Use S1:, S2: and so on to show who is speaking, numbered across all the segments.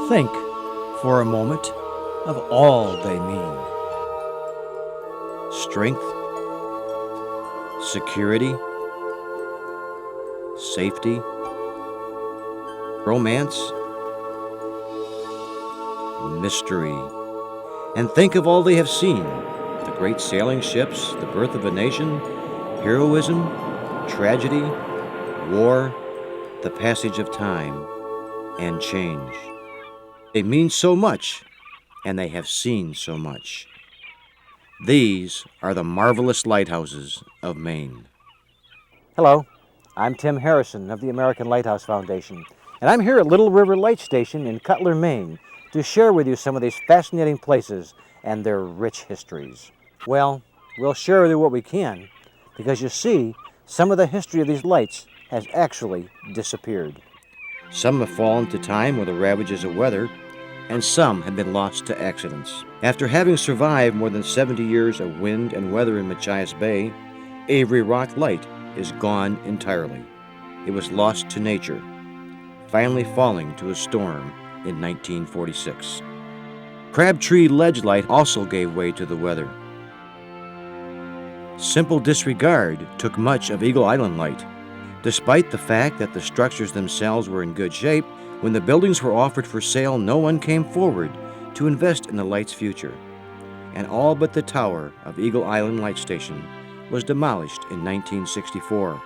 S1: Think for a moment of all they mean. Strength, security, safety, romance, mystery. And think of all they have seen: the great sailing ships, the birth of a nation, heroism, tragedy, war, the passage of time, and change. They mean so much, and they have seen so much. These are the marvelous lighthouses of Maine. Hello, I'm Tim Harrison of the American Lighthouse Foundation, and I'm here at Little River Light Station in Cutler, Maine, to share with you some of these fascinating places and their rich histories. Well, we'll share with you what we can, because you see, some of the history of these lights has actually disappeared. Some have fallen to time or the ravages of weather, and some have been lost to accidents. After having survived more than 70 years of wind and weather in Machias Bay, Avery Rock Light is gone entirely. It was lost to nature, finally falling to a storm in 1946. Crabtree Ledge Light also gave way to the weather. Simple disregard took much of Eagle Island Light. Despite the fact that the structures themselves were in good shape, when the buildings were offered for sale, no one came forward to invest in the light's future. And all but the tower of Eagle Island Light Station was demolished in 1964.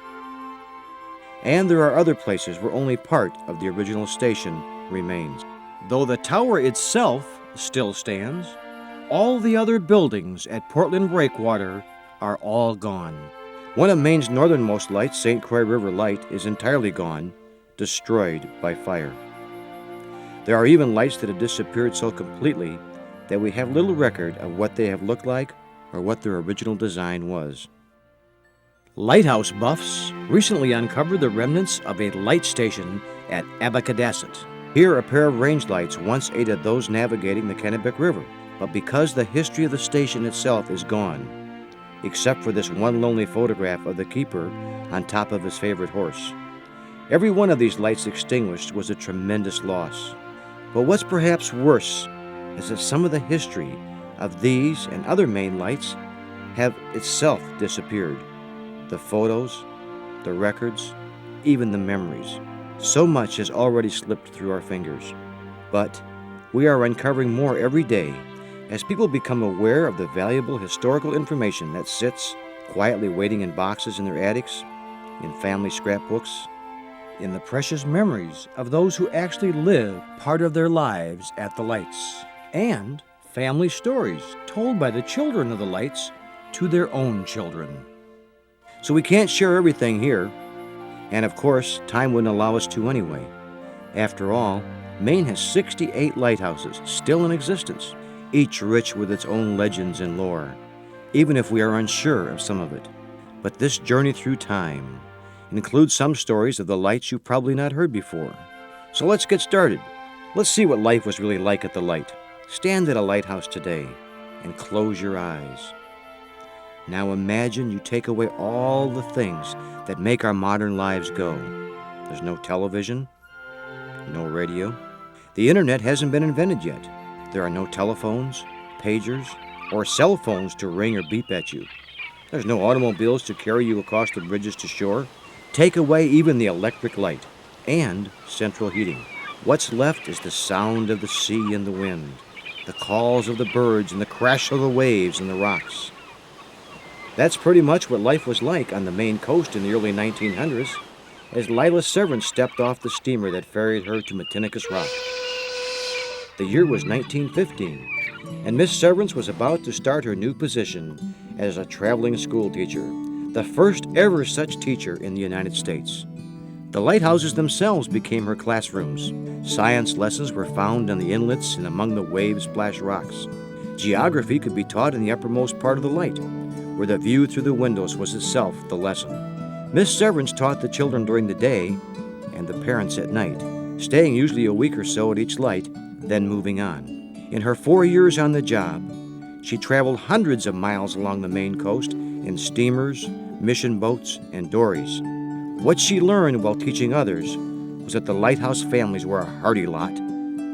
S1: And there are other places where only part of the original station remains. Though the tower itself still stands, all the other buildings at Portland Breakwater are all gone. One of Maine's northernmost lights, St. Croix River Light, is entirely gone, destroyed by fire. There are even lights that have disappeared so completely that we have little record of what they have looked like or what their original design was. Lighthouse buffs recently uncovered the remnants of a light station at Abacadasset. Here, a pair of range lights once aided those navigating the Kennebec River, but because the history of the station itself is gone, except for this one lonely photograph of the keeper on top of his favorite horse. Every one of these lights extinguished was a tremendous loss. But what's perhaps worse is that some of the history of these and other Maine lights have itself disappeared. The photos, the records, even the memories. So much has already slipped through our fingers. But we are uncovering more every day as people become aware of the valuable historical information that sits quietly waiting in boxes in their attics, in family scrapbooks, in the precious memories of those who actually live part of their lives at the lights, and family stories told by the children of the lights to their own children. So we can't share everything here, and of course, time wouldn't allow us to anyway. After all, Maine has 68 lighthouses still in existence, each rich with its own legends and lore, even if we are unsure of some of it. But this journey through time includes some stories of the lights you've probably not heard before. So let's get started. Let's see what life was really like at the light. Stand at a lighthouse today and close your eyes. Now imagine you take away all the things that make our modern lives go. There's no television, no radio. The internet hasn't been invented yet. There are no telephones, pagers, or cell phones to ring or beep at you. There's no automobiles to carry you across the bridges to shore. Take away even the electric light and central heating. What's left is the sound of the sea and the wind, the calls of the birds and the crash of the waves and the rocks. That's pretty much what life was like on the Maine coast in the early 1900s as Lila Severance stepped off the steamer that ferried her to Matinicus Rock. The year was 1915, and Miss Severance was about to start her new position as a traveling school teacher, the first ever such teacher in the United States. The lighthouses themselves became her classrooms. Science lessons were found in the inlets and among the wave-splashed rocks. Geography could be taught in the uppermost part of the light, where the view through the windows was itself the lesson. Miss Severance taught the children during the day and the parents at night, staying usually a week or so at each light, then moving on. In her 4 years on the job, she traveled hundreds of miles along the Maine coast in steamers, mission boats, and dories. What she learned while teaching others was that the lighthouse families were a hardy lot,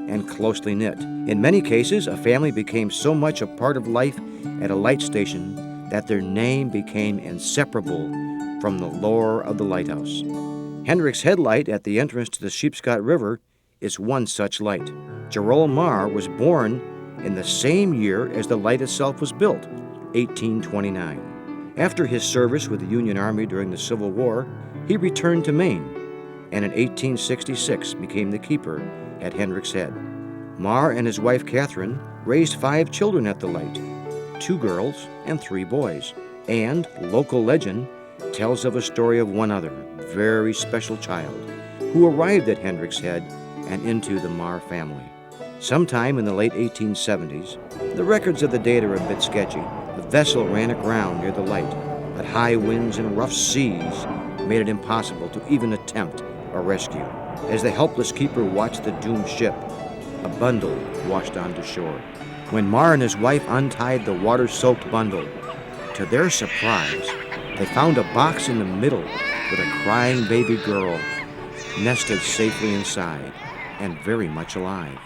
S1: and closely knit. In many cases, a family became so much a part of life at a light station that their name became inseparable from the lore of the lighthouse. Hendrick's Head Light at the entrance to the Sheepscot River is one such light. Gerald Marr was born in the same year as the light itself was built, 1829. After his service with the Union Army during the Civil War, he returned to Maine, and in 1866 became the keeper at Hendrick's Head. Marr and his wife Catherine raised 5 children at the light, 2 girls and 3 boys, and local legend tells of a story of one other very special child who arrived at Hendrick's Head and into the Marr family. Sometime in the late 1870s, the records of the date are a bit sketchy. The vessel ran aground near the light, but high winds and rough seas made it impossible to even attempt a rescue. As the helpless keeper watched the doomed ship, a bundle washed onto shore. When Marr and his wife untied the water-soaked bundle, to their surprise, they found a box in the middle with a crying baby girl nested safely inside and very much alive.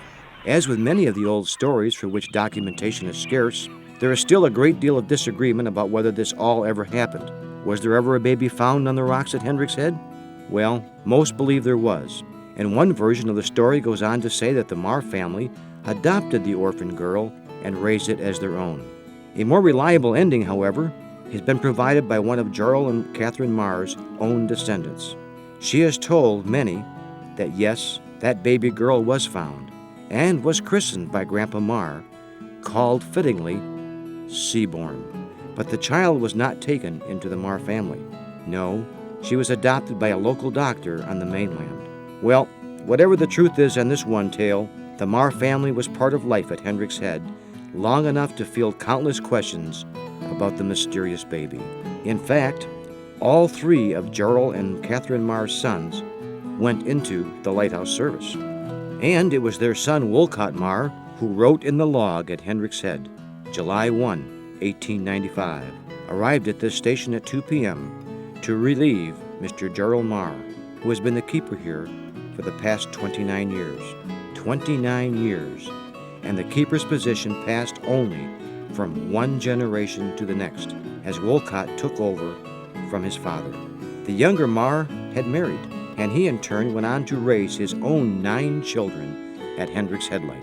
S1: As with many of the old stories for which documentation is scarce, there is still a great deal of disagreement about whether this all ever happened. Was there ever a baby found on the rocks at Hendrick's Head? Well, most believe there was, and one version of the story goes on to say that the Marr family adopted the orphan girl and raised it as their own. A more reliable ending, however, has been provided by one of Gerald and Catherine Marr's own descendants. She has told many that yes, that baby girl was found and was christened by Grandpa Marr, called fittingly Seaborn. But the child was not taken into the Marr family. No, she was adopted by a local doctor on the mainland. Well, whatever the truth is in this one tale, the Marr family was part of life at Hendrick's Head long enough to field countless questions about the mysterious baby. In fact, all 3 of Gerald and Catherine Marr's sons went into the lighthouse service. And it was their son Wolcott Marr who wrote in the log at Hendrick's Head, July 1, 1895, arrived at this station at 2 p.m. to relieve Mr. Gerald Marr, who has been the keeper here for the past 29 years. 29 years, and the keeper's position passed only from one generation to the next, as Wolcott took over from his father. The younger Marr had married, and he in turn went on to raise his own 9 children at Hendrick's Head Light.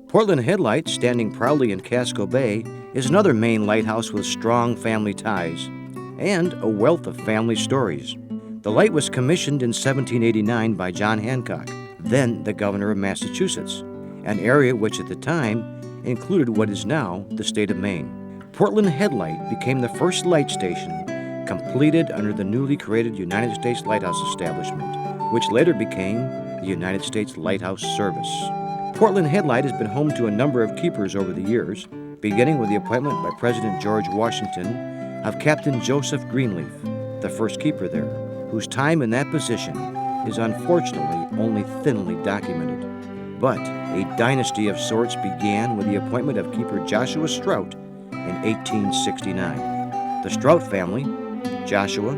S1: Portland Head Light, standing proudly in Casco Bay, is another Maine lighthouse with strong family ties and a wealth of family stories. The light was commissioned in 1789 by John Hancock, then the governor of Massachusetts, an area which at the time included what is now the state of Maine. Portland Head Light became the first light station completed under the newly created United States Lighthouse Establishment, which later became the United States Lighthouse Service. Portland Head Light has been home to a number of keepers over the years, beginning with the appointment by President George Washington of Captain Joseph Greenleaf, the first keeper there, whose time in that position is unfortunately only thinly documented. But a dynasty of sorts began with the appointment of keeper Joshua Strout in 1869. The Strout family, Joshua,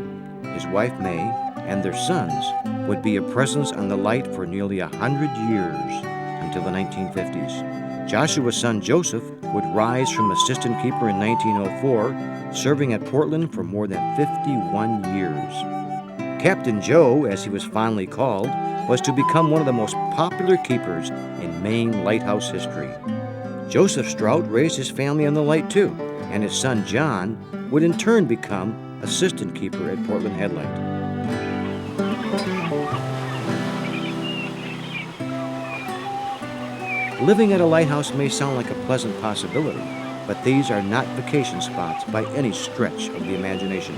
S1: his wife May, and their sons would be a presence on the light for nearly 100 years until the 1950s. Joshua's son Joseph would rise from assistant keeper in 1904, serving at Portland for more than 51 years. Captain Joe, as he was fondly called, was to become one of the most popular keepers in Maine lighthouse history. Joseph Strout raised his family on the light too, and his son John would in turn become assistant keeper at Portland Head Light. Living at a lighthouse may sound like a pleasant possibility, but these are not vacation spots by any stretch of the imagination.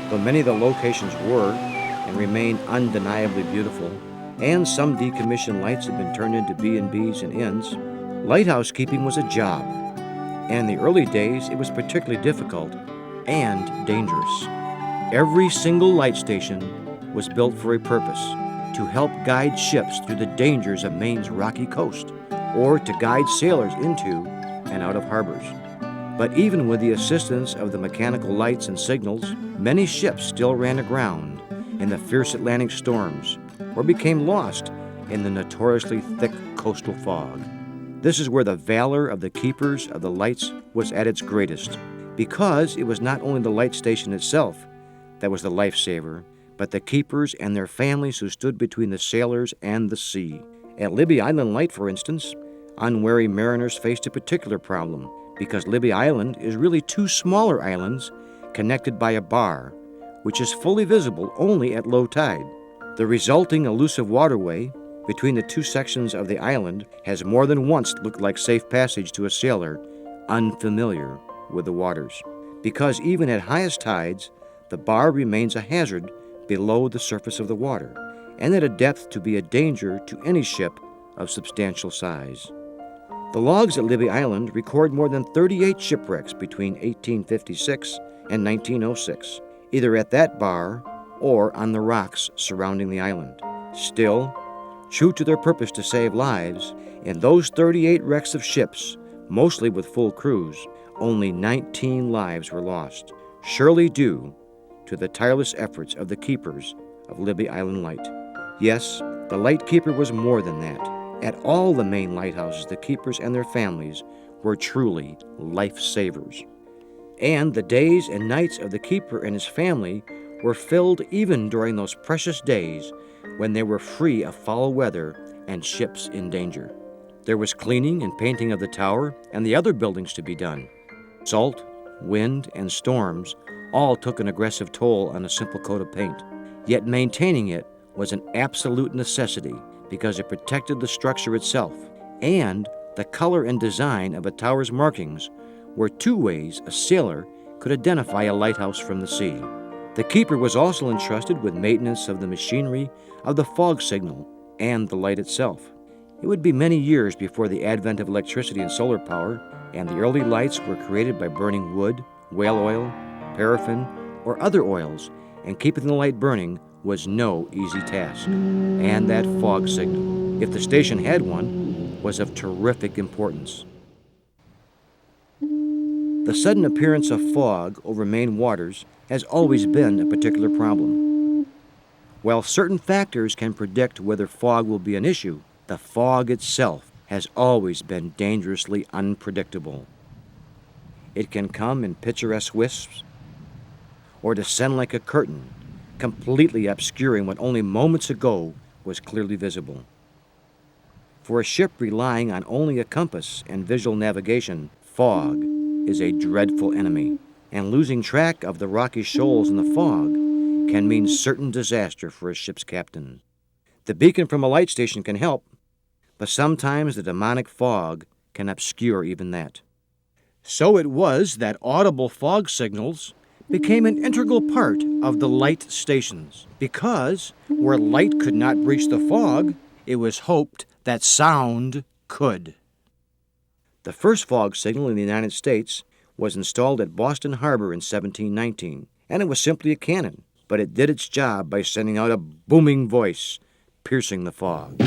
S1: Though many of the locations were and remain undeniably beautiful, and some decommissioned lights have been turned into B&Bs and inns, lighthouse keeping was a job, and in the early days it was particularly difficult and dangerous. Every single light station was built for a purpose: to help guide ships through the dangers of Maine's rocky coast, or to guide sailors into and out of harbors. But even with the assistance of the mechanical lights and signals, many ships still ran aground in the fierce Atlantic storms or became lost in the notoriously thick coastal fog. This is where the valor of the keepers of the lights was at its greatest, because it was not only the light station itself that was the lifesaver, but the keepers and their families who stood between the sailors and the sea. At Libby Island Light, for instance, unwary mariners faced a particular problem, because Libby Island is really two smaller islands connected by a bar, which is fully visible only at low tide. The resulting elusive waterway between the two sections of the island has more than once looked like safe passage to a sailor unfamiliar with the waters, because even at highest tides, the bar remains a hazard below the surface of the water, and at a depth to be a danger to any ship of substantial size. The logs at Libby Island record more than 38 shipwrecks between 1856 and 1906, either at that bar or on the rocks surrounding the island. Still, true to their purpose to save lives, in those 38 wrecks of ships, mostly with full crews, only 19 lives were lost, surely due to the tireless efforts of the keepers of Libby Island Light. Yes, the lightkeeper was more than that. At all the Maine lighthouses, the keepers and their families were truly lifesavers. And the days and nights of the keeper and his family were filled even during those precious days when they were free of foul weather and ships in danger. There was cleaning and painting of the tower and the other buildings to be done. Salt, wind, and storms all took an aggressive toll on a simple coat of paint. Yet maintaining it was an absolute necessity because it protected the structure itself, and the color and design of a tower's markings were two ways a sailor could identify a lighthouse from the sea. The keeper was also entrusted with maintenance of the machinery of the fog signal and the light itself. It would be many years before the advent of electricity and solar power, and the early lights were created by burning wood, whale oil, paraffin, or other oils, and keeping the light burning was no easy task. And that fog signal, if the station had one, was of terrific importance. The sudden appearance of fog over Maine waters has always been a particular problem. While certain factors can predict whether fog will be an issue, the fog itself has always been dangerously unpredictable. It can come in picturesque wisps or descend like a curtain, completely obscuring what only moments ago was clearly visible. For a ship relying on only a compass and visual navigation, fog is a dreadful enemy, and losing track of the rocky shoals in the fog can mean certain disaster for a ship's captain. The beacon from a light station can help, but sometimes the demonic fog can obscure even that. So it was that audible fog signals became an integral part of the light stations, because where light could not breach the fog, it was hoped that sound could. The first fog signal in the United States was installed at Boston Harbor in 1719, and it was simply a cannon, but it did its job by sending out a booming voice, piercing the fog.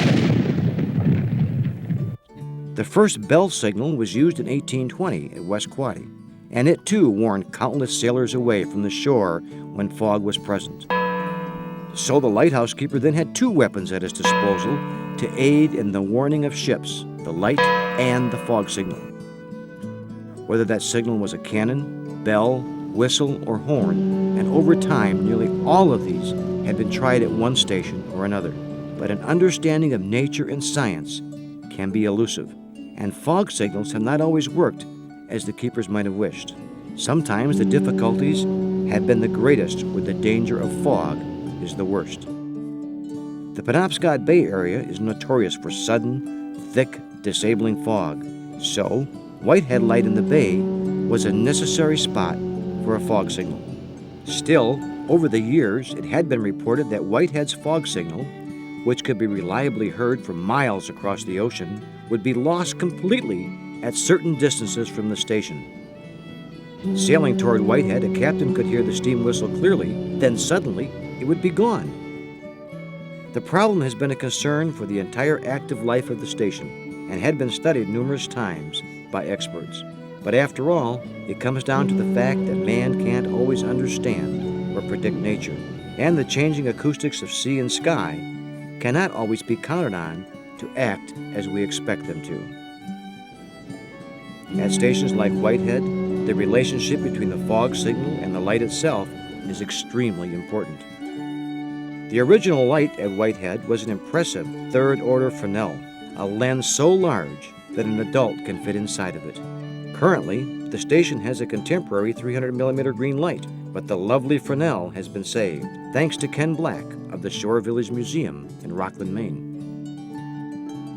S1: The first bell signal was used in 1820 at West Quoddy, and it too warned countless sailors away from the shore when fog was present. So the lighthouse keeper then had two weapons at his disposal to aid in the warning of ships, the light and the fog signal. Whether that signal was a cannon, bell, whistle, or horn, and over time nearly all of these had been tried at one station or another. But an understanding of nature and science can be elusive, and fog signals have not always worked as the keepers might have wished. Sometimes the difficulties have been the greatest where the danger of fog is the worst. The Penobscot Bay area is notorious for sudden, thick, disabling fog, so Whitehead Light in the bay was a necessary spot for a fog signal. Still, over the years, it had been reported that Whitehead's fog signal, which could be reliably heard for miles across the ocean, would be lost completely at certain distances from the station. Sailing toward Whitehead, a captain could hear the steam whistle clearly, then suddenly it would be gone. The problem has been a concern for the entire active life of the station and had been studied numerous times by experts. But after all, it comes down to the fact that man can't always understand or predict nature, and the changing acoustics of sea and sky cannot always be counted on to act as we expect them to. At stations like Whitehead, the relationship between the fog signal and the light itself is extremely important. The original light at Whitehead was an impressive third-order Fresnel, a lens so large that an adult can fit inside of it. Currently, the station has a contemporary 300mm green light, but the lovely Fresnel has been saved, thanks to Ken Black of the Shore Village Museum in Rockland, Maine.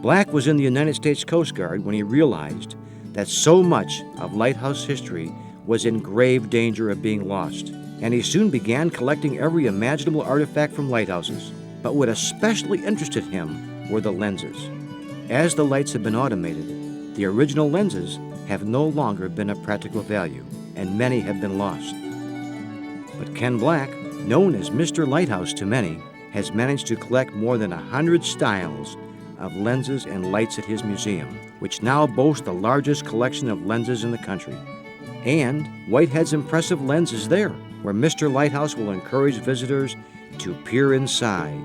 S1: Black was in the United States Coast Guard when he realized that so much of lighthouse history was in grave danger of being lost, and he soon began collecting every imaginable artifact from lighthouses. But what especially interested him were the lenses. As the lights have been automated, the original lenses have no longer been of practical value, and many have been lost. But Ken Black, known as Mr. Lighthouse to many, has managed to collect more than 100 styles of lenses and lights at his museum, which now boasts the largest collection of lenses in the country. And Whitehead's impressive lens is there, where Mr. Lighthouse will encourage visitors to peer inside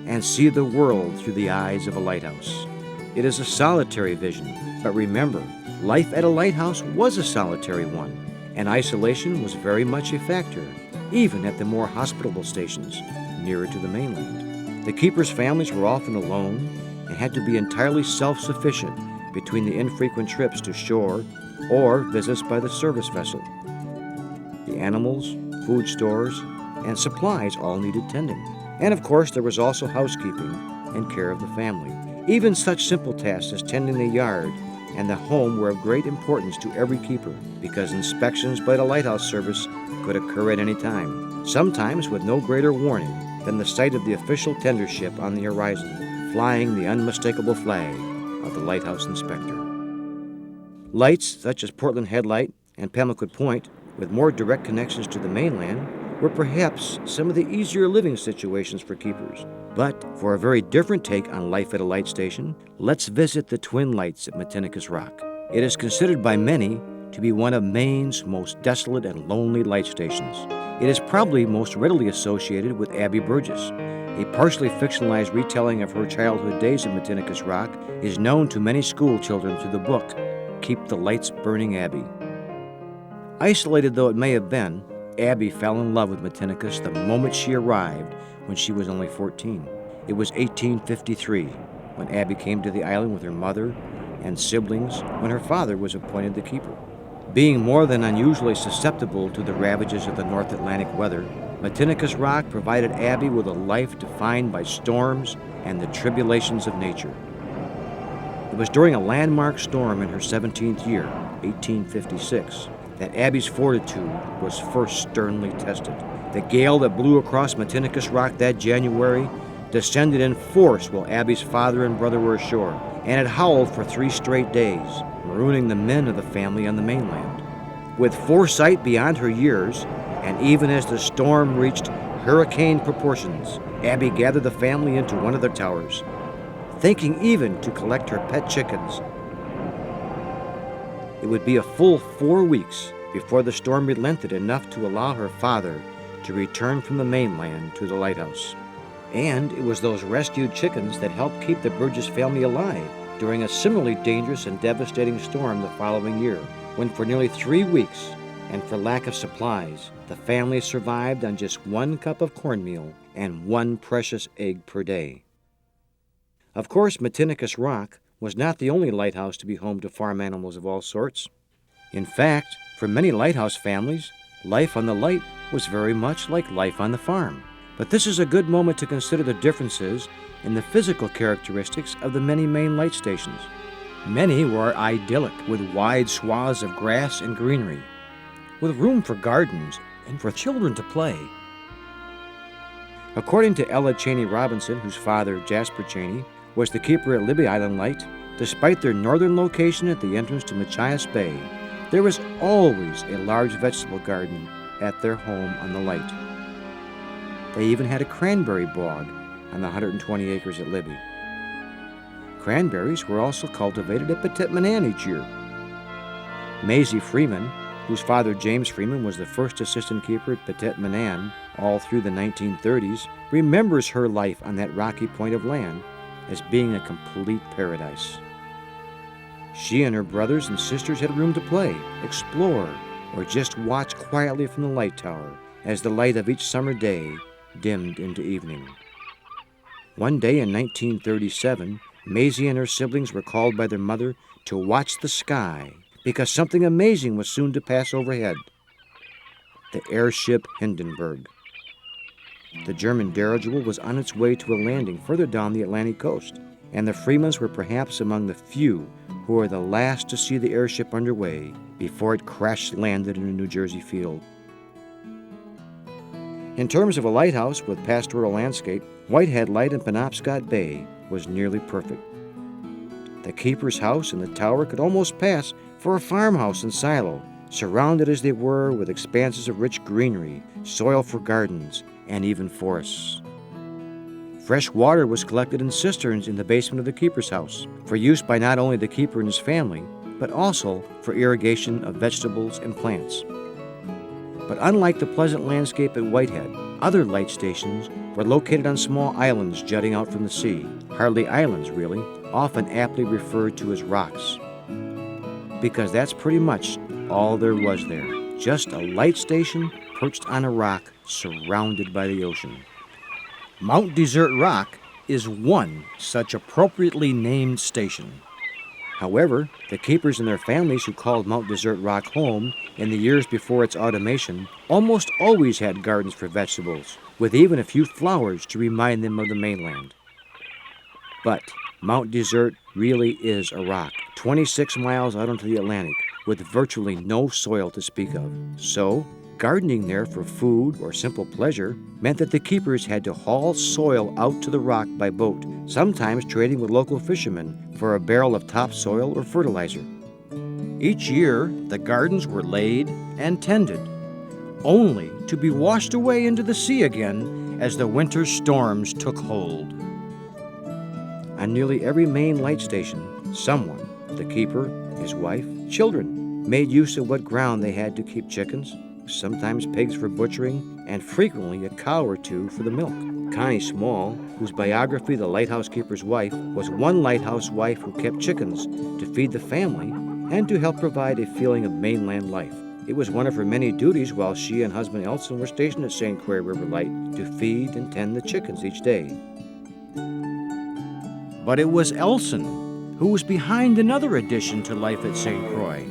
S1: and see the world through the eyes of a lighthouse. It is a solitary vision, but remember, life at a lighthouse was a solitary one, and isolation was very much a factor, even at the more hospitable stations nearer to the mainland. The keepers' families were often alone and had to be entirely self-sufficient between the infrequent trips to shore or visits by the service vessel. The animals, food stores, and supplies all needed tending. And of course, there was also housekeeping and care of the family. Even such simple tasks as tending the yard and the home were of great importance to every keeper, because inspections by the lighthouse service could occur at any time, sometimes with no greater warning than the sight of the official tender ship on the horizon, flying the unmistakable flag of the lighthouse inspector. Lights such as Portland Headlight and Pemaquid Point, with more direct connections to the mainland, were perhaps some of the easier living situations for keepers. But for a very different take on life at a light station, let's visit the Twin Lights at Matinicus Rock. It is considered by many to be one of Maine's most desolate and lonely light stations. It is probably most readily associated with Abby Burgess. A partially fictionalized retelling of her childhood days at Matinicus Rock is known to many school children through the book, Keep the Lights Burning, Abby. Isolated though it may have been, Abby fell in love with Matinicus the moment she arrived when she was only 14. It was 1853 when Abby came to the island with her mother and siblings when her father was appointed the keeper. Being more than unusually susceptible to the ravages of the North Atlantic weather, Matinicus Rock provided Abby with a life defined by storms and the tribulations of nature. It was during a landmark storm in her 17th year, 1856, that Abby's fortitude was first sternly tested. The gale that blew across Matinicus Rock that January descended in force while Abby's father and brother were ashore, and it howled for 3 straight days, marooning the men of the family on the mainland. With foresight beyond her years, and even as the storm reached hurricane proportions, Abby gathered the family into one of their towers, thinking even to collect her pet chickens. It would be a full 4 weeks before the storm relented enough to allow her father to return from the mainland to the lighthouse. And it was those rescued chickens that helped keep the Burgess family alive during a similarly dangerous and devastating storm the following year, when for nearly 3 weeks, and for lack of supplies, the family survived on just 1 cup of cornmeal and 1 precious egg per day. Of course, Matinicus Rock was not the only lighthouse to be home to farm animals of all sorts. In fact, for many lighthouse families, life on the light was very much like life on the farm. But this is a good moment to consider the differences in the physical characteristics of the many Maine light stations. Many were idyllic, with wide swaths of grass and greenery, with room for gardens and for children to play. According to Ella Cheney Robinson, whose father, Jasper Cheney, was the keeper at Libby Island Light, despite their northern location at the entrance to Machias Bay, there was always a large vegetable garden at their home on the light. They even had a cranberry bog on the 120 acres at Libby. Cranberries were also cultivated at Petit Manan each year. Maisie Freeman, whose father James Freeman was the first assistant keeper at Petit Manan all through the 1930s, remembers her life on that rocky point of land as being a complete paradise. She and her brothers and sisters had room to play, explore, or just watch quietly from the light tower as the light of each summer day dimmed into evening. One day in 1937, Maisie and her siblings were called by their mother to watch the sky because something amazing was soon to pass overhead. The airship Hindenburg. The German dirigible was on its way to a landing further down the Atlantic coast, and the Freemans were perhaps among the few who were the last to see the airship underway before it crash-landed in a New Jersey field. In terms of a lighthouse with pastoral landscape, Whitehead Light in Penobscot Bay was nearly perfect. The keeper's house and the tower could almost pass for a farmhouse and silo, surrounded as they were with expanses of rich greenery, soil for gardens, and even forests. Fresh water was collected in cisterns in the basement of the keeper's house, for use by not only the keeper and his family, but also for irrigation of vegetables and plants. But unlike the pleasant landscape at Whitehead, other light stations were located on small islands jutting out from the sea, hardly islands really, often aptly referred to as rocks. Because that's pretty much all there was there, just a light station perched on a rock surrounded by the ocean. Mount Desert Rock is one such appropriately named station. However, the keepers and their families who called Mount Desert Rock home in the years before its automation almost always had gardens for vegetables, with even a few flowers to remind them of the mainland. But Mount Desert really is a rock, 26 miles out into the Atlantic, with virtually no soil to speak of. So, gardening there for food or simple pleasure meant that the keepers had to haul soil out to the rock by boat, sometimes trading with local fishermen for a barrel of topsoil or fertilizer. Each year, the gardens were laid and tended, only to be washed away into the sea again as the winter storms took hold. On nearly every Maine light station, someone, the keeper, his wife, children, made use of what ground they had to keep chickens, sometimes pigs for butchering, and frequently a cow or two for the milk. Connie Small, whose biography, The Lighthouse Keeper's Wife, was one lighthouse wife who kept chickens to feed the family and to help provide a feeling of mainland life. It was one of her many duties while she and husband Elson were stationed at St. Croix River Light to feed and tend the chickens each day. But it was Elson who was behind another addition to life at St. Croix,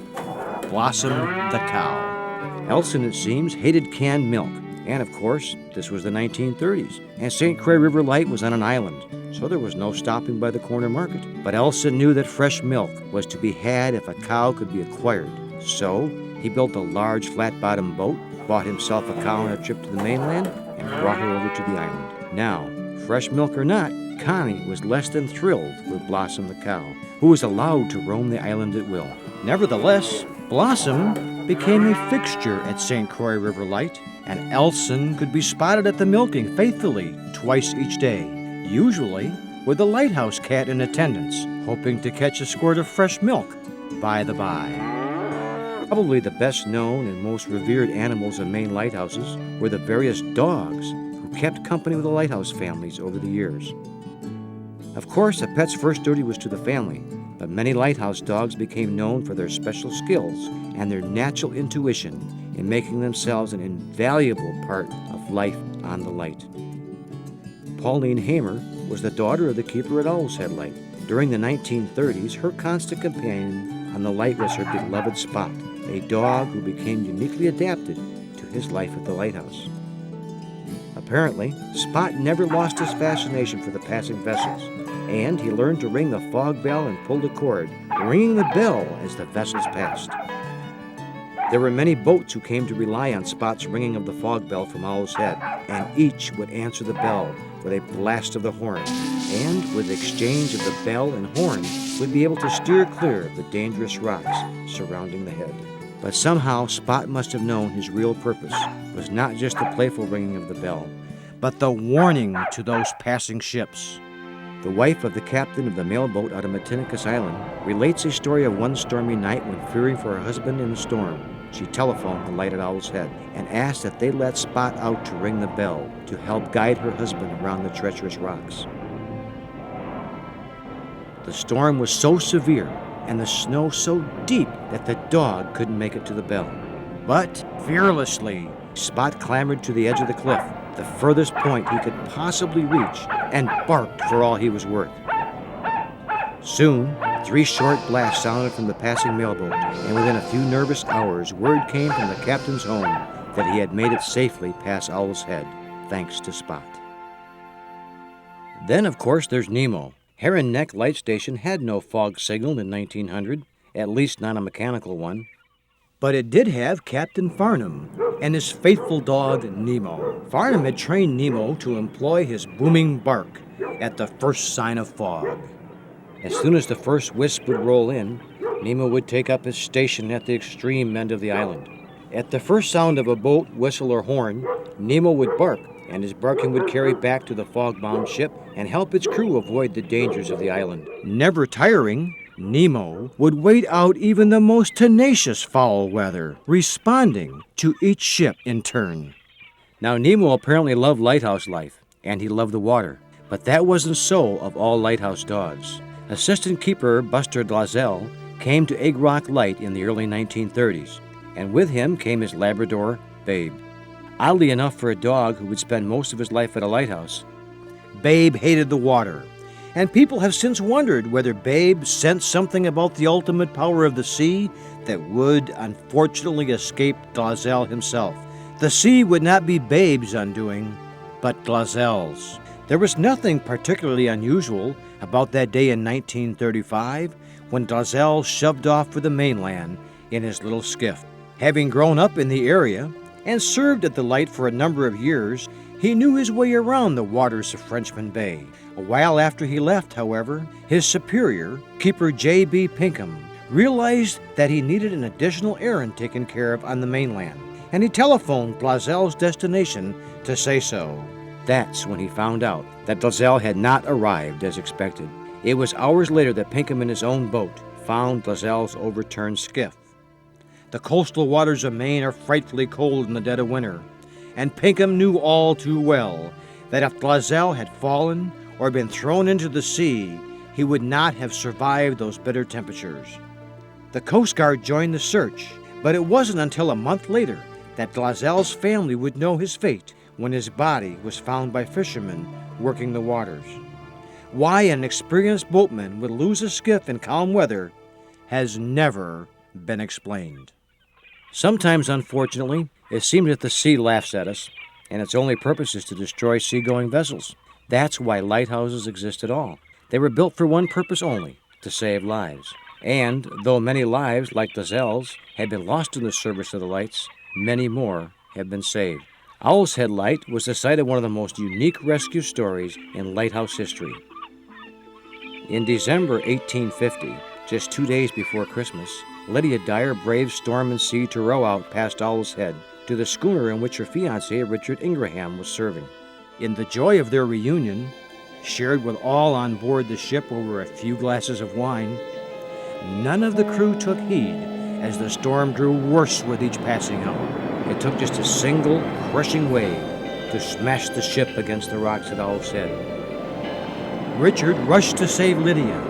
S1: Blossom the cow. Elson, it seems, hated canned milk, and of course, this was the 1930s, and St. Croix River Light was on an island, so there was no stopping by the corner market. But Elson knew that fresh milk was to be had if a cow could be acquired, so he built a large flat-bottomed boat, bought himself a cow on a trip to the mainland, and brought her over to the island. Now, fresh milk or not, Connie was less than thrilled with Blossom the cow, who was allowed to roam the island at will. Nevertheless, Blossom became a fixture at St. Croix River Light, and Elson could be spotted at the milking faithfully twice each day, usually with a lighthouse cat in attendance, hoping to catch a squirt of fresh milk by the by. Probably the best known and most revered animals of Maine lighthouses were the various dogs who kept company with the lighthouse families over the years. Of course, a pet's first duty was to the family, but many lighthouse dogs became known for their special skills and their natural intuition in making themselves an invaluable part of life on the light. Pauline Hamer was the daughter of the keeper at Owl's Head Light. During the 1930s, her constant companion on the light was her beloved Spot, a dog who became uniquely adapted to his life at the lighthouse. Apparently, Spot never lost his fascination for the passing vessels, and he learned to ring the fog bell and pull the cord, ringing the bell as the vessels passed. There were many boats who came to rely on Spot's ringing of the fog bell from Owl's Head, and each would answer the bell with a blast of the horn, and with the exchange of the bell and horn would be able to steer clear of the dangerous rocks surrounding the head. But somehow Spot must have known his real purpose was not just the playful ringing of the bell, but the warning to those passing ships. The wife of the captain of the mailboat out of Matinicus Island relates a story of one stormy night when, fearing for her husband in the storm, she telephoned the Light at Owl's Head and asked that they let Spot out to ring the bell to help guide her husband around the treacherous rocks. The storm was so severe and the snow so deep that the dog couldn't make it to the bell. But fearlessly, Spot clambered to the edge of the cliff, the furthest point he could possibly reach, and barked for all he was worth. Soon, 3 short blasts sounded from the passing mailboat, and within a few nervous hours, word came from the captain's home that he had made it safely past Owl's Head, thanks to Spot. Then, of course, there's Nemo. Heron Neck Light Station had no fog signal in 1900, at least not a mechanical one. But it did have Captain Farnham and his faithful dog, Nemo. Farnham had trained Nemo to employ his booming bark at the first sign of fog. As soon as the first wisp would roll in, Nemo would take up his station at the extreme end of the island. At the first sound of a boat, whistle, or horn, Nemo would bark, and his barking would carry back to the fog-bound ship and help its crew avoid the dangers of the island. Never tiring, Nemo would wait out even the most tenacious foul weather, responding to each ship in turn. Now, Nemo apparently loved lighthouse life, and he loved the water, but that wasn't so of all lighthouse dogs. Assistant keeper Buster Glazell came to Egg Rock Light in the early 1930s, and with him came his Labrador, Babe. Oddly enough for a dog who would spend most of his life at a lighthouse, Babe hated the water, and people have since wondered whether Babe sensed something about the ultimate power of the sea that would unfortunately escape Glazell himself. The sea would not be Babe's undoing, but Glazell's. There was nothing particularly unusual about that day in 1935 when Glazell shoved off for the mainland in his little skiff. Having grown up in the area and served at the Light for a number of years, he knew his way around the waters of Frenchman Bay. A while after he left, however, his superior, Keeper J.B. Pinkham, realized that he needed an additional errand taken care of on the mainland, and he telephoned Glazell's destination to say so. That's when he found out that Glazell had not arrived as expected. It was hours later that Pinkham in his own boat found Glazell's overturned skiff. The coastal waters of Maine are frightfully cold in the dead of winter, and Pinkham knew all too well that if Glazell had fallen or been thrown into the sea, he would not have survived those bitter temperatures. The Coast Guard joined the search, but it wasn't until a month later that Glazell's family would know his fate when his body was found by fishermen working the waters. Why an experienced boatman would lose a skiff in calm weather has never been explained. Sometimes, unfortunately, it seems that the sea laughs at us, and its only purpose is to destroy seagoing vessels. That's why lighthouses exist at all. They were built for one purpose only, to save lives. And, though many lives, like Glazell's, have been lost in the service of the lights, many more have been saved. Owl's Head Light was the site of one of the most unique rescue stories in lighthouse history. In December 1850, just 2 days before Christmas, Lydia Dyer braved storm and sea to row out past Owl's Head to the schooner in which her fiancé, Richard Ingraham, was serving. In the joy of their reunion, shared with all on board the ship over a few glasses of wine, none of the crew took heed as the storm grew worse with each passing hour. It took just a single crushing wave to smash the ship against the rocks at Owl's Head. Richard rushed to save Lydia,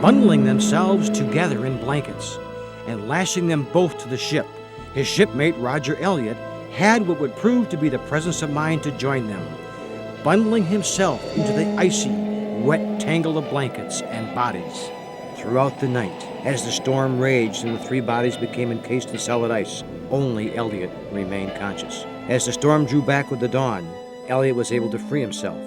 S1: bundling themselves together in blankets and lashing them both to the ship. His shipmate, Roger Elliott, had what would prove to be the presence of mind to join them, bundling himself into the icy, wet tangle of blankets and bodies. Throughout the night, as the storm raged and the 3 bodies became encased in solid ice, only Elliott remained conscious. As the storm drew back with the dawn, Elliott was able to free himself.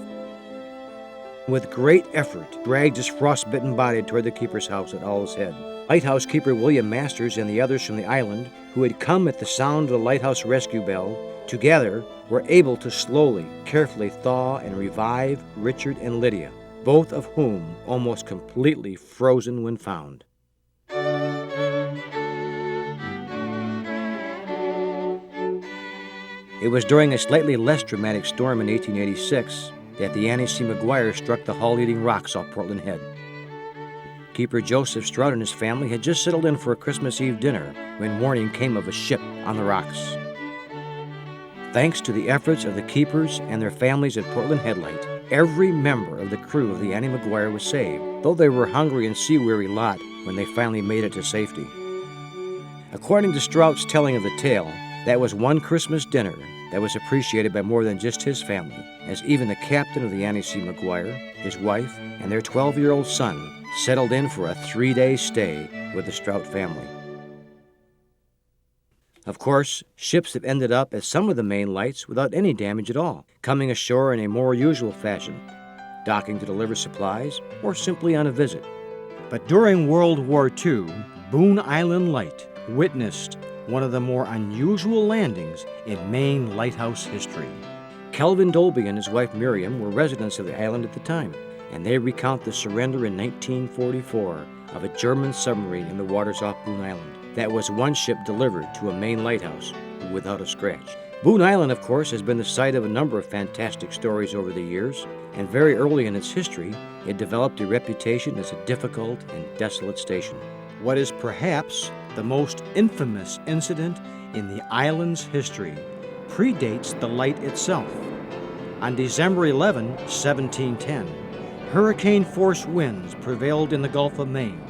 S1: With great effort, dragged his frostbitten body toward the keeper's house at Owl's Head. Lighthouse keeper William Masters and the others from the island, who had come at the sound of the lighthouse rescue bell, together were able to slowly, carefully thaw and revive Richard and Lydia, both of whom almost completely frozen when found. It was during a slightly less dramatic storm in 1886 that the Annie C. McGuire struck the hull-eating rocks off Portland Head. Keeper Joseph Stroud and his family had just settled in for a Christmas Eve dinner when warning came of a ship on the rocks. Thanks to the efforts of the keepers and their families at Portland Headlight, every member of the crew of the Annie McGuire was saved, though they were a hungry and sea-weary lot when they finally made it to safety. According to Stroud's telling of the tale, that was one Christmas dinner that was appreciated by more than just his family, as even the captain of the Annie C. McGuire, his wife, and their 12-year-old son settled in for a 3-day stay with the Stroud family. Of course, ships have ended up at some of the Maine lights without any damage at all, coming ashore in a more usual fashion, docking to deliver supplies, or simply on a visit. But during World War II, Boone Island Light witnessed one of the more unusual landings in Maine lighthouse history. Kelvin Dolby and his wife Miriam were residents of the island at the time, and they recount the surrender in 1944 of a German submarine in the waters off Boone Island. That was one ship delivered to a Maine lighthouse without a scratch. Boone Island, of course, has been the site of a number of fantastic stories over the years, and very early in its history, it developed a reputation as a difficult and desolate station. What is perhaps the most infamous incident in the island's history predates the light itself. On December 11, 1710, hurricane-force winds prevailed in the Gulf of Maine,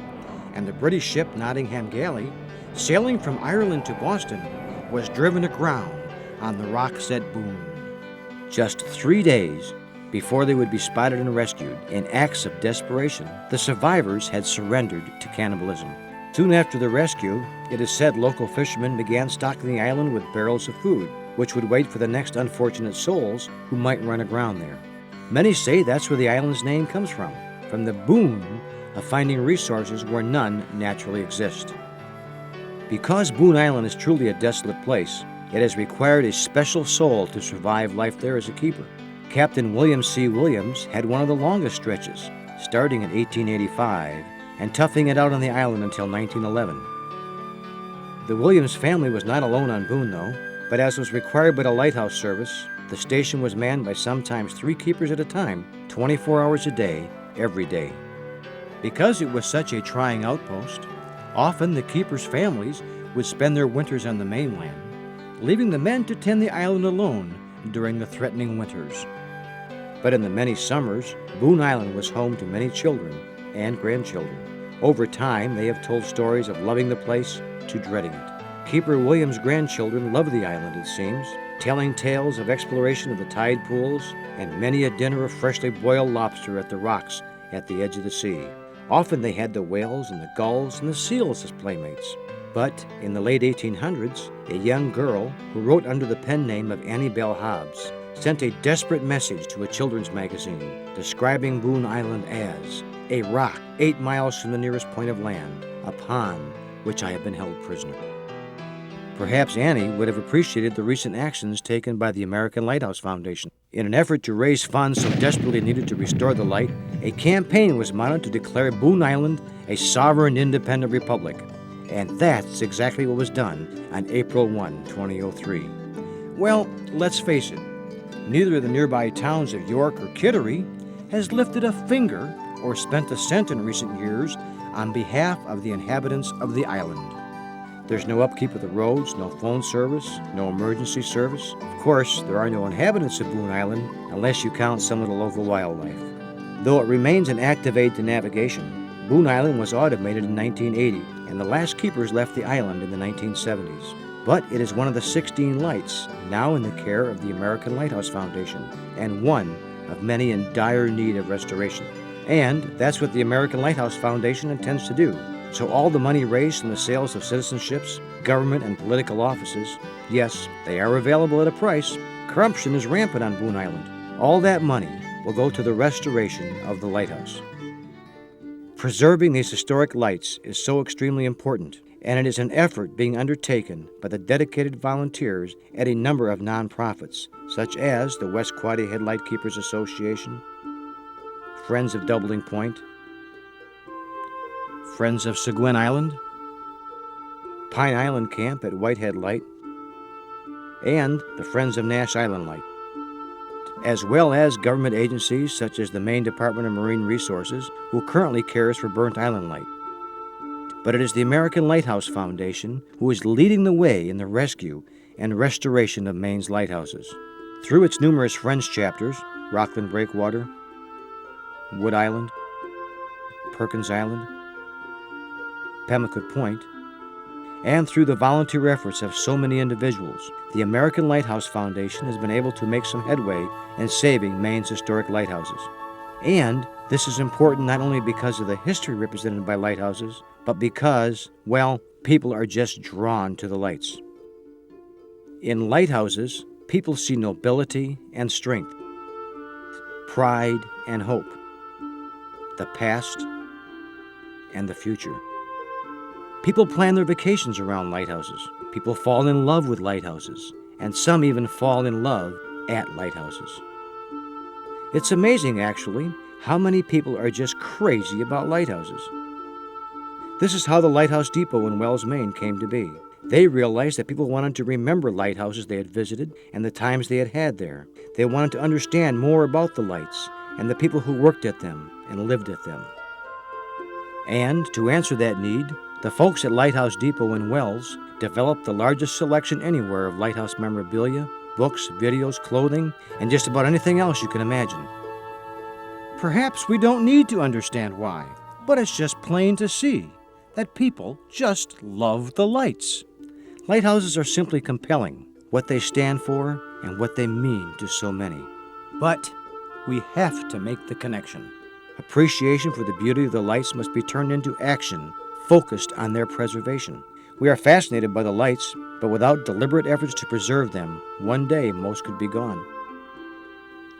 S1: and the British ship Nottingham Galley, sailing from Ireland to Boston, was driven aground on the rocks at Boone. Just 3 days before they would be spotted and rescued, in acts of desperation, the survivors had surrendered to cannibalism. Soon after the rescue, it is said local fishermen began stocking the island with barrels of food, which would wait for the next unfortunate souls who might run aground there. Many say that's where the island's name comes from the boon of finding resources where none naturally exist. Because Boone Island is truly a desolate place, it has required a special soul to survive life there as a keeper. Captain William C. Williams had one of the longest stretches, starting in 1885 and toughing it out on the island until 1911. The Williams family was not alone on Boone, though, but as was required by the lighthouse service, the station was manned by sometimes 3 keepers at a time, 24 hours a day, every day. Because it was such a trying outpost, often the keepers' families would spend their winters on the mainland, leaving the men to tend the island alone during the threatening winters. But in the many summers, Boone Island was home to many children and grandchildren. Over time, they have told stories of loving the place to dreading it. Keeper Williams' grandchildren love the island, it seems, telling tales of exploration of the tide pools and many a dinner of freshly boiled lobster at the rocks at the edge of the sea. Often they had the whales and the gulls and the seals as playmates. But in the late 1800s, a young girl who wrote under the pen name of Annie Bell Hobbs sent a desperate message to a children's magazine describing Boone Island as a rock 8 miles from the nearest point of land, upon which I have been held prisoner. Perhaps Annie would have appreciated the recent actions taken by the American Lighthouse Foundation. In an effort to raise funds so desperately needed to restore the light, a campaign was mounted to declare Boone Island a sovereign independent republic. And that's exactly what was done on April 1, 2003. Well, let's face it, neither of the nearby towns of York or Kittery has lifted a finger or spent a cent in recent years on behalf of the inhabitants of the island. There's no upkeep of the roads, no phone service, no emergency service. Of course, there are no inhabitants of Boone Island unless you count some of the local wildlife. Though it remains an active aid to navigation, Boone Island was automated in 1980, and the last keepers left the island in the 1970s. But it is one of the 16 lights now in the care of the American Lighthouse Foundation, and one of many in dire need of restoration. And that's what the American Lighthouse Foundation intends to do. So all the money raised from the sales of citizenships, government, and political offices, yes, they are available at a price. Corruption is rampant on Boone Island. All that money will go to the restoration of the lighthouse. Preserving these historic lights is so extremely important, and it is an effort being undertaken by the dedicated volunteers at a number of nonprofits, such as the West Quoddy Headlight Keepers Association, Friends of Doubling Point, Friends of Seguin Island, Pine Island Camp at Whitehead Light, and the Friends of Nash Island Light. as well as government agencies such as the Maine Department of Marine Resources, who currently cares for Burnt Island Light. But it is the American Lighthouse Foundation who is leading the way in the rescue and restoration of Maine's lighthouses. Through its numerous Friends chapters, Rockland Breakwater, Wood Island, Perkins Island, Pemacook Point, and through the volunteer efforts of so many individuals, the American Lighthouse Foundation has been able to make some headway in saving Maine's historic lighthouses. And this is important not only because of the history represented by lighthouses, but because, well, people are just drawn to the lights. In lighthouses, people see nobility and strength, pride and hope, the past and the future. People plan their vacations around lighthouses. People fall in love with lighthouses, and some even fall in love at lighthouses. It's amazing, actually, how many people are just crazy about lighthouses. This is how the Lighthouse Depot in Wells, Maine came to be. They realized that people wanted to remember lighthouses they had visited and the times they had had there. They wanted to understand more about the lights and the people who worked at them and lived at them. And to answer that need, the folks at Lighthouse Depot in Wells developed the largest selection anywhere of lighthouse memorabilia, books, videos, clothing, and just about anything else you can imagine. Perhaps we don't need to understand why, but it's just plain to see that people just love the lights. Lighthouses are simply compelling, what they stand for and what they mean to so many. But we have to make the connection. Appreciation for the beauty of the lights must be turned into action, focused on their preservation. We are fascinated by the lights, but without deliberate efforts to preserve them, one day most could be gone.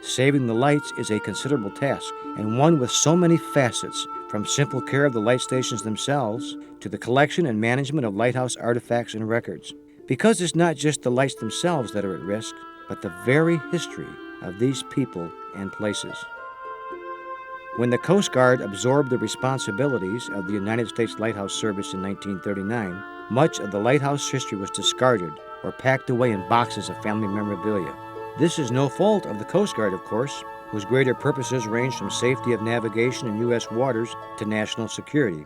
S1: Saving the lights is a considerable task, and one with so many facets, from simple care of the light stations themselves to the collection and management of lighthouse artifacts and records. Because it's not just the lights themselves that are at risk, but the very history of these people and places. When the Coast Guard absorbed the responsibilities of the United States Lighthouse Service in 1939, much of the lighthouse history was discarded or packed away in boxes of family memorabilia. This is no fault of the Coast Guard, of course, whose greater purposes range from safety of navigation in U.S. waters to national security.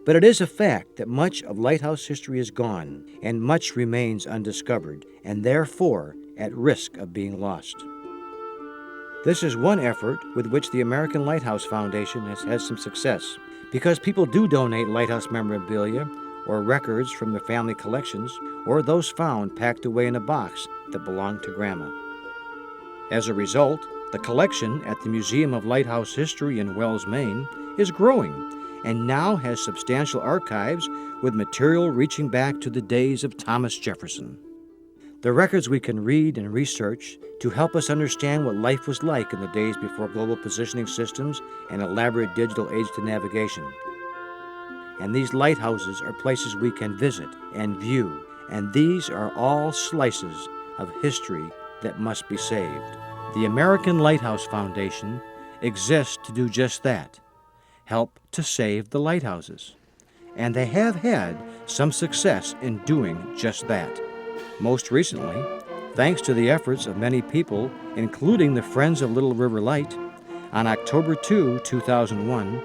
S1: But it is a fact that much of lighthouse history is gone, and much remains undiscovered, and therefore at risk of being lost. This is one effort with which the American Lighthouse Foundation has had some success, because people do donate lighthouse memorabilia or records from their family collections, or those found packed away in a box that belonged to Grandma. As a result, the collection at the Museum of Lighthouse History in Wells, Maine is growing and now has substantial archives with material reaching back to the days of Thomas Jefferson. The records we can read and research to help us understand what life was like in the days before global positioning systems and elaborate digital aids to navigation. And these lighthouses are places we can visit and view, and these are all slices of history that must be saved. The American Lighthouse Foundation exists to do just that, help to save the lighthouses. And they have had some success in doing just that. Most recently, thanks to the efforts of many people, including the Friends of Little River Light, on October 2, 2001,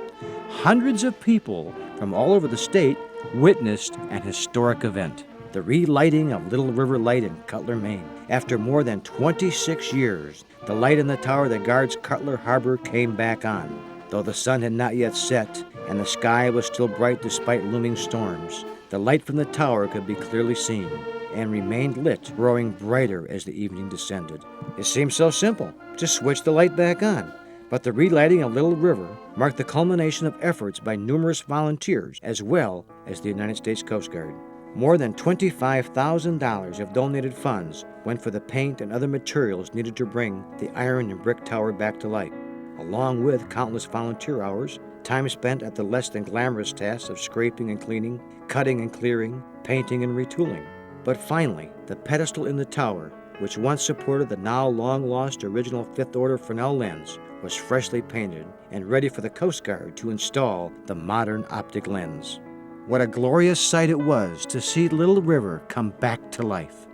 S1: hundreds of people from all over the state witnessed an historic event, the relighting of Little River Light in Cutler, Maine. After more than 26 years, the light in the tower that guards Cutler Harbor came back on. Though the sun had not yet set and the sky was still bright despite looming storms, the light from the tower could be clearly seen and remained lit, growing brighter as the evening descended. It seemed so simple, just switch the light back on. But the relighting of Little River marked the culmination of efforts by numerous volunteers as well as the United States Coast Guard. More than $25,000 of donated funds went for the paint and other materials needed to bring the iron and brick tower back to life, along with countless volunteer hours, time spent at the less than glamorous tasks of scraping and cleaning, cutting and clearing, painting and retooling. But finally, the pedestal in the tower, which once supported the now long-lost original Fifth Order Fresnel lens, was freshly painted and ready for the Coast Guard to install the modern optic lens. What a glorious sight it was to see Little River come back to life.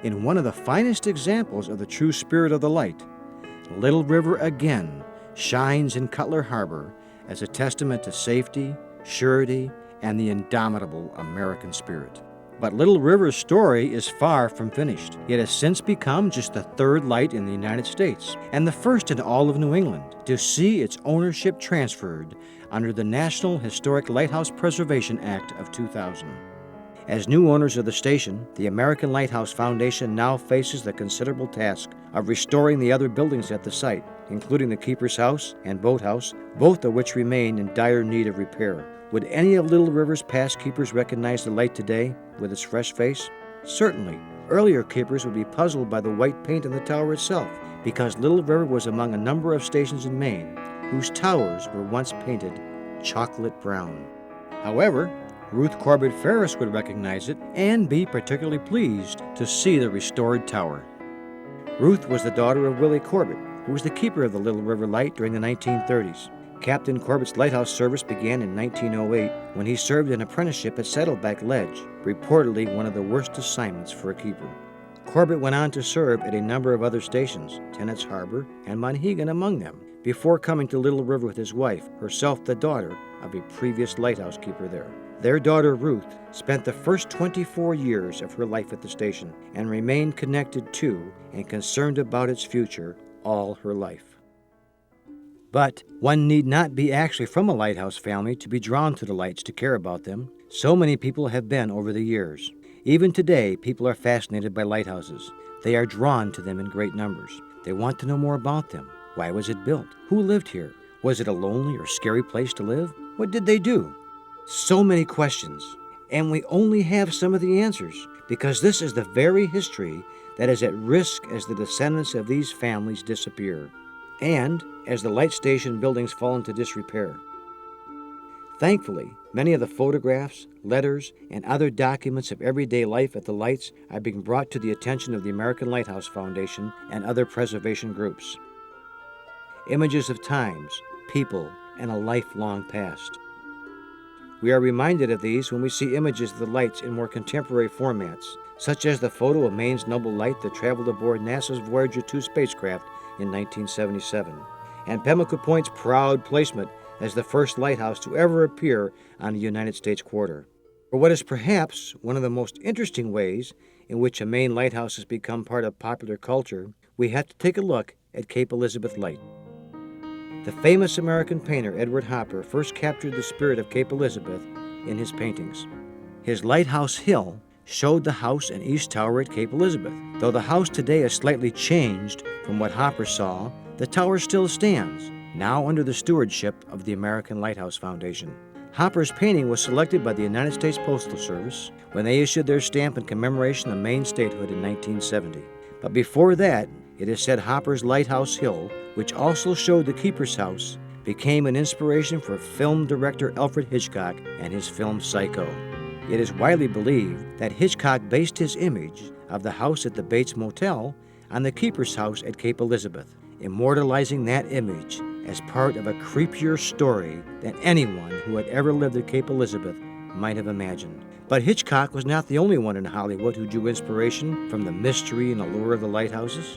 S1: in one of the finest examples of the true spirit of the light. Little River again shines in Cutler Harbor as a testament to safety, surety, and the indomitable American spirit. But Little River's story is far from finished. It has since become just the third light in the United States and the first in all of New England to see its ownership transferred under the National Historic Lighthouse Preservation Act of 2000. As new owners of the station, the American Lighthouse Foundation now faces the considerable task of restoring the other buildings at the site, including the Keeper's House and Boathouse, both of which remain in dire need of repair. Would any of Little River's past keepers recognize the light today with its fresh face? Certainly. Earlier keepers would be puzzled by the white paint on the tower itself, because Little River was among a number of stations in Maine whose towers were once painted chocolate brown. However, Ruth Corbett Ferris would recognize it and be particularly pleased to see the restored tower. Ruth was the daughter of Willie Corbett, who was the keeper of the Little River Light during the 1930s. Captain Corbett's lighthouse service began in 1908 when he served an apprenticeship at Saddleback Ledge, reportedly one of the worst assignments for a keeper. Corbett went on to serve at a number of other stations, Tennant's Harbor and Monhegan among them, before coming to Little River with his wife, herself the daughter of a previous lighthouse keeper there. Their daughter Ruth spent the first 24 years of her life at the station and remained connected to and concerned about its future all her life. But one need not be actually from a lighthouse family to be drawn to the lights to care about them. So many people have been over the years. Even today, people are fascinated by lighthouses. They are drawn to them in great numbers. They want to know more about them. Why was it built? Who lived here? Was it a lonely or scary place to live? What did they do? So many questions, and we only have some of the answers, because this is the very history that is at risk as the descendants of these families disappear, and as the light station buildings fall into disrepair. Thankfully, many of the photographs, letters, and other documents of everyday life at the lights are being brought to the attention of the American Lighthouse Foundation and other preservation groups. Images of times, people, and a lifelong past. We are reminded of these when we see images of the lights in more contemporary formats, such as the photo of Maine's Nubble Light that traveled aboard NASA's Voyager 2 spacecraft in 1977, and Pemmican Point's proud placement as the first lighthouse to ever appear on a United States quarter. For what is perhaps one of the most interesting ways in which a Maine lighthouse has become part of popular culture, we have to take a look at Cape Elizabeth Light. The famous American painter Edward Hopper first captured the spirit of Cape Elizabeth in his paintings. His Lighthouse Hill showed the house and east tower at Cape Elizabeth. Though the house today is slightly changed from what Hopper saw, the tower still stands, now under the stewardship of the American Lighthouse Foundation. Hopper's painting was selected by the United States Postal Service when they issued their stamp in commemoration of Maine statehood in 1970. But before that, it is said Hopper's Lighthouse Hill, which also showed the Keeper's House, became an inspiration for film director Alfred Hitchcock and his film Psycho. It is widely believed that Hitchcock based his image of the house at the Bates Motel on the Keeper's House at Cape Elizabeth, immortalizing that image as part of a creepier story than anyone who had ever lived at Cape Elizabeth might have imagined. But Hitchcock was not the only one in Hollywood who drew inspiration from the mystery and allure of the lighthouses.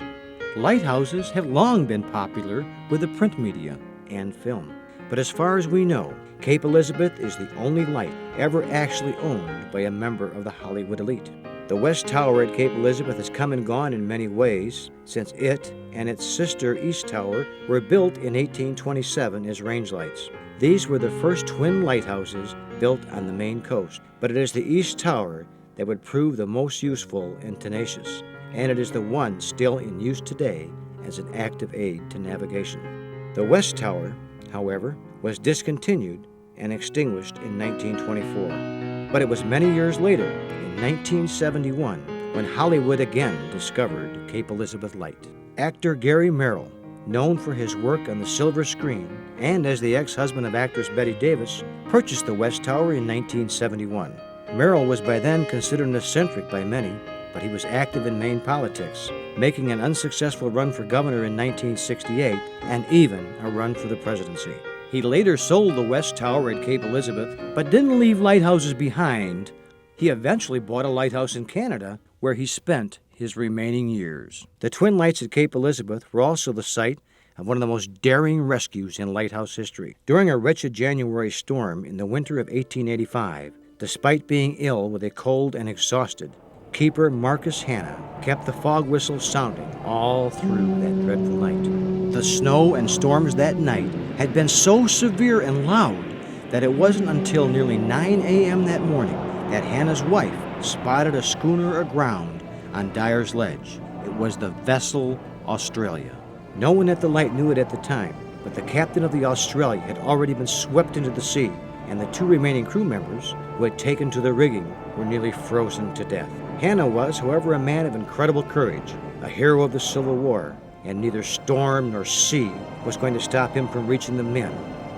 S1: Lighthouses have long been popular with the print media and film. But as far as we know, Cape Elizabeth is the only light ever actually owned by a member of the Hollywood elite. The West Tower at Cape Elizabeth has come and gone in many ways, since it and its sister East Tower were built in 1827 as range lights. These were the first twin lighthouses built on the Maine coast, but it is the East Tower that would prove the most useful and tenacious, and it is the one still in use today as an active aid to navigation. The West Tower, however, was discontinued and extinguished in 1924. But it was many years later, in 1971, when Hollywood again discovered Cape Elizabeth Light. Actor Gary Merrill, known for his work on the silver screen and as the ex-husband of actress Bette Davis, purchased the West Tower in 1971. Merrill was by then considered an eccentric by many, but he was active in Maine politics, making an unsuccessful run for governor in 1968 and even a run for the presidency. He later sold the West Tower at Cape Elizabeth, but didn't leave lighthouses behind. He eventually bought a lighthouse in Canada, where he spent his remaining years. The twin lights at Cape Elizabeth were also the site of one of the most daring rescues in lighthouse history. During a wretched January storm in the winter of 1885, despite being ill with a cold and exhausted, keeper Marcus Hanna kept the fog whistle sounding all through that dreadful night. The snow and storms that night had been so severe and loud that it wasn't until nearly 9 a.m. that morning that Hanna's wife spotted a schooner aground on Dyer's Ledge. It was the vessel Australia. No one at the light knew it at the time, but the captain of the Australia had already been swept into the sea, and the 2 remaining crew members who had taken to the rigging were nearly frozen to death. Hanna was, however, a man of incredible courage, a hero of the Civil War, and neither storm nor sea was going to stop him from reaching the men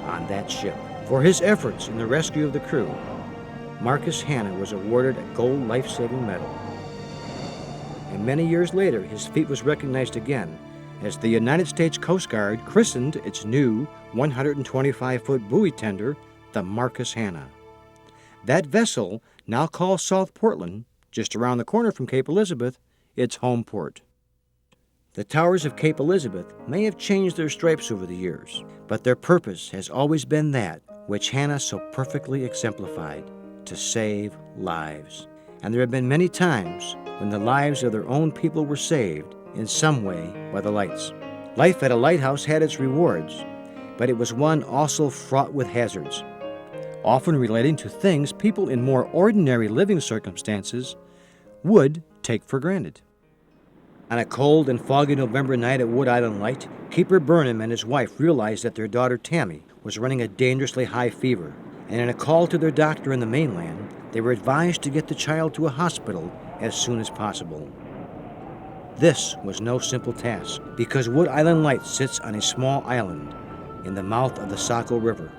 S1: on that ship. For his efforts in the rescue of the crew, Marcus Hanna was awarded a gold life-saving medal. And many years later, his feat was recognized again as the United States Coast Guard christened its new 125-foot buoy tender the Marcus Hanna. That vessel, now called South Portland, just around the corner from Cape Elizabeth, its home port. The towers of Cape Elizabeth may have changed their stripes over the years, but their purpose has always been that which Hanna so perfectly exemplified, to save lives. And there have been many times when the lives of their own people were saved in some way by the lights. Life at a lighthouse had its rewards, but it was one also fraught with hazards, often relating to things people in more ordinary living circumstances would take for granted. On a cold and foggy November night at Wood Island Light, Keeper Burnham and his wife realized that their daughter Tammy was running a dangerously high fever, and in a call to their doctor in the mainland, they were advised to get the child to a hospital as soon as possible. This was no simple task, because Wood Island Light sits on a small island in the mouth of the Saco River.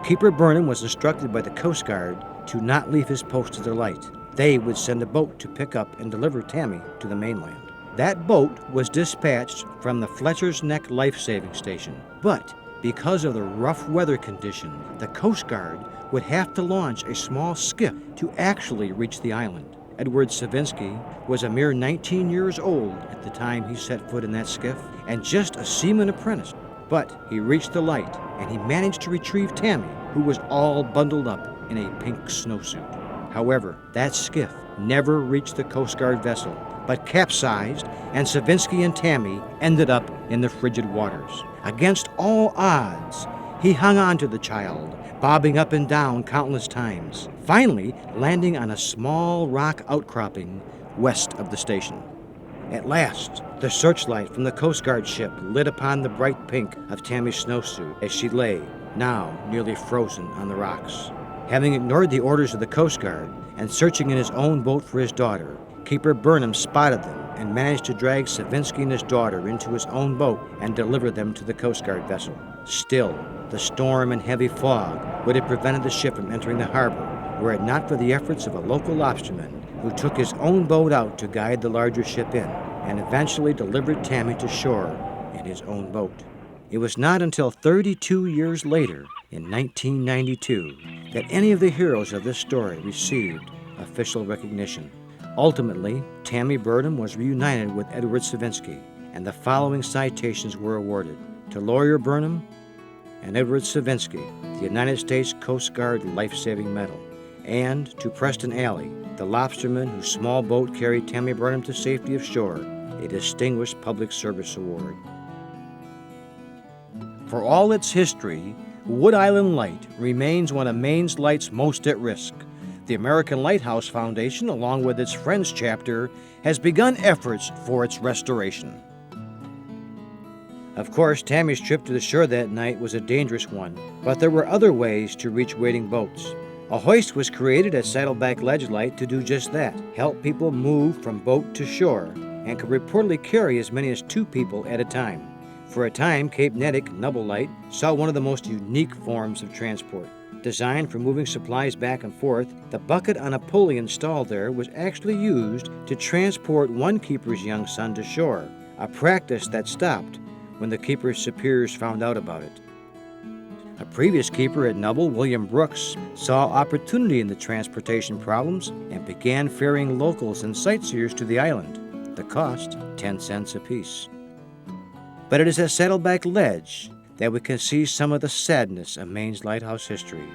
S1: Keeper Burnham was instructed by the Coast Guard to not leave his post at the light. They would send a boat to pick up and deliver Tammy to the mainland. That boat was dispatched from the Fletcher's Neck Life-Saving Station, but because of the rough weather condition, the Coast Guard would have to launch a small skiff to actually reach the island. Edward Savinsky was a mere 19 years old at the time he set foot in that skiff, and just a seaman apprentice. But he reached the light, and he managed to retrieve Tammy, who was all bundled up in a pink snowsuit. However, that skiff never reached the Coast Guard vessel, but capsized, and Savinsky and Tammy ended up in the frigid waters. Against all odds, he hung on to the child, bobbing up and down countless times, finally landing on a small rock outcropping west of the station. At last, the searchlight from the Coast Guard ship lit upon the bright pink of Tammy's snowsuit as she lay, now nearly frozen on the rocks. Having ignored the orders of the Coast Guard and searching in his own boat for his daughter, Keeper Burnham spotted them and managed to drag Savinsky and his daughter into his own boat and deliver them to the Coast Guard vessel. Still, the storm and heavy fog would have prevented the ship from entering the harbor, were it not for the efforts of a local lobsterman who took his own boat out to guide the larger ship in and eventually delivered Tammy to shore in his own boat. It was not until 32 years later, in 1992, that any of the heroes of this story received official recognition. Ultimately, Tammy Burnham was reunited with Edward Savinsky, and the following citations were awarded: to Lawyer Burnham and Edward Savinsky, the United States Coast Guard Life-Saving Medal, and to Preston Alley, the lobsterman whose small boat carried Tammy Burnham to safety of shore, a Distinguished Public Service Award. For all its history, Wood Island Light remains one of Maine's lights most at risk. The American Lighthouse Foundation, along with its Friends chapter, has begun efforts for its restoration. Of course, Tammy's trip to the shore that night was a dangerous one, but there were other ways to reach waiting boats. A hoist was created at Saddleback Ledge Light to do just that, help people move from boat to shore, and could reportedly carry as many as 2 people at a time. For a time, Cape Nedick Nubble Light saw one of the most unique forms of transport. Designed for moving supplies back and forth, the bucket on a pulley installed there was actually used to transport one keeper's young son to shore, a practice that stopped when the keeper's superiors found out about it. A previous keeper at Nubble, William Brooks, saw opportunity in the transportation problems and began ferrying locals and sightseers to the island. The cost, 10 cents apiece. But it is at Saddleback Ledge that we can see some of the sadness of Maine's lighthouse history.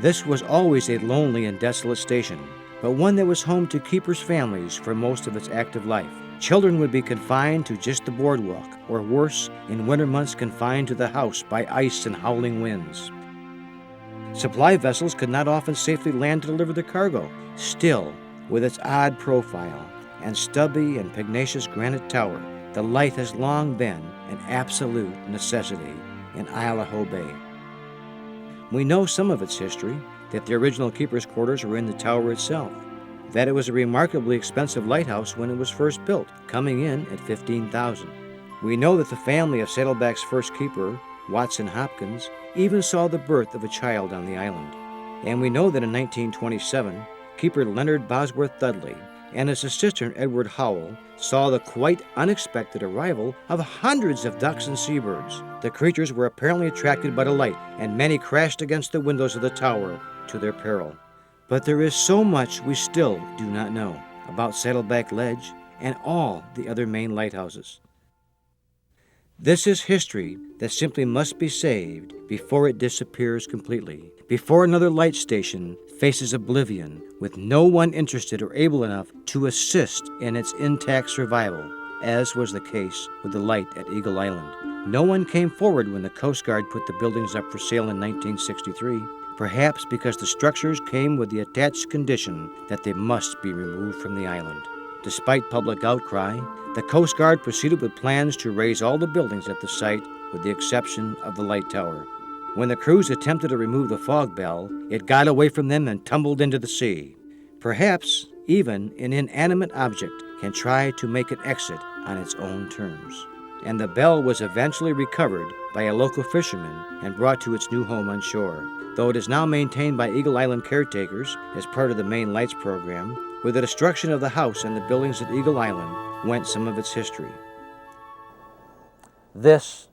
S1: This was always a lonely and desolate station, but one that was home to keepers' families for most of its active life. Children would be confined to just the boardwalk, or worse, in winter months confined to the house by ice and howling winds. Supply vessels could not often safely land to deliver the cargo. Still, with its odd profile and stubby and pugnacious granite tower, the light has long been an absolute necessity in Idaho Bay. We know some of its history, that the original keeper's quarters were in the tower itself, that it was a remarkably expensive lighthouse when it was first built, coming in at $15,000. We know that the family of Saddleback's first keeper, Watson Hopkins, even saw the birth of a child on the island. And we know that in 1927, keeper Leonard Bosworth Dudley and his assistant Edward Howell saw the quite unexpected arrival of hundreds of ducks and seabirds. The creatures were apparently attracted by the light, and many crashed against the windows of the tower to their peril. But there is so much we still do not know about Saddleback Ledge and all the other Maine lighthouses. This is history that simply must be saved before it disappears completely, before another light station faces oblivion with no one interested or able enough to assist in its intact survival, as was the case with the light at Eagle Island. No one came forward when the Coast Guard put the buildings up for sale in 1963, perhaps because the structures came with the attached condition that they must be removed from the island. Despite public outcry, the Coast Guard proceeded with plans to raise all the buildings at the site with the exception of the light tower. When the crews attempted to remove the fog bell, it got away from them and tumbled into the sea. Perhaps even an inanimate object can try to make an exit on its own terms. And the bell was eventually recovered by a local fisherman and brought to its new home on shore, though it is now maintained by Eagle Island caretakers as part of the Maine Lights program. With the destruction of the house and the buildings at Eagle Island went some of its history. This,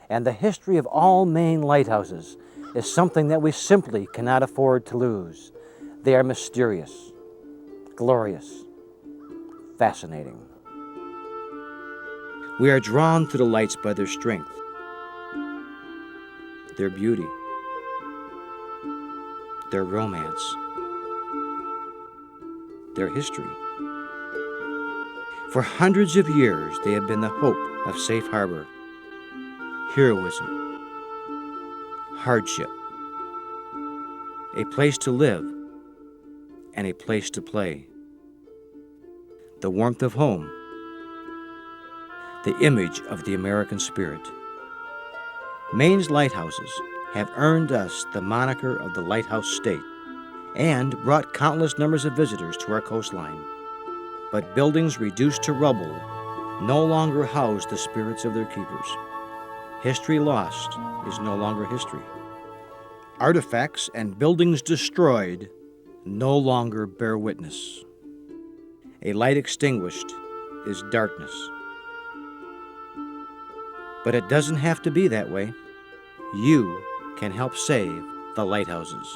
S1: and the history of all Maine lighthouses, is something that we simply cannot afford to lose. They are mysterious, glorious, fascinating. We are drawn to the lights by their strength, their beauty, their romance, their history. For hundreds of years, they have been the hope of safe harbor, heroism, hardship, a place to live, and a place to play. The warmth of home, the image of the American spirit. Maine's lighthouses have earned us the moniker of the Lighthouse State and brought countless numbers of visitors to our coastline. But buildings reduced to rubble no longer house the spirits of their keepers. History lost is no longer history. Artifacts and buildings destroyed no longer bear witness. A light extinguished is darkness. But it doesn't have to be that way. You can help save the lighthouses.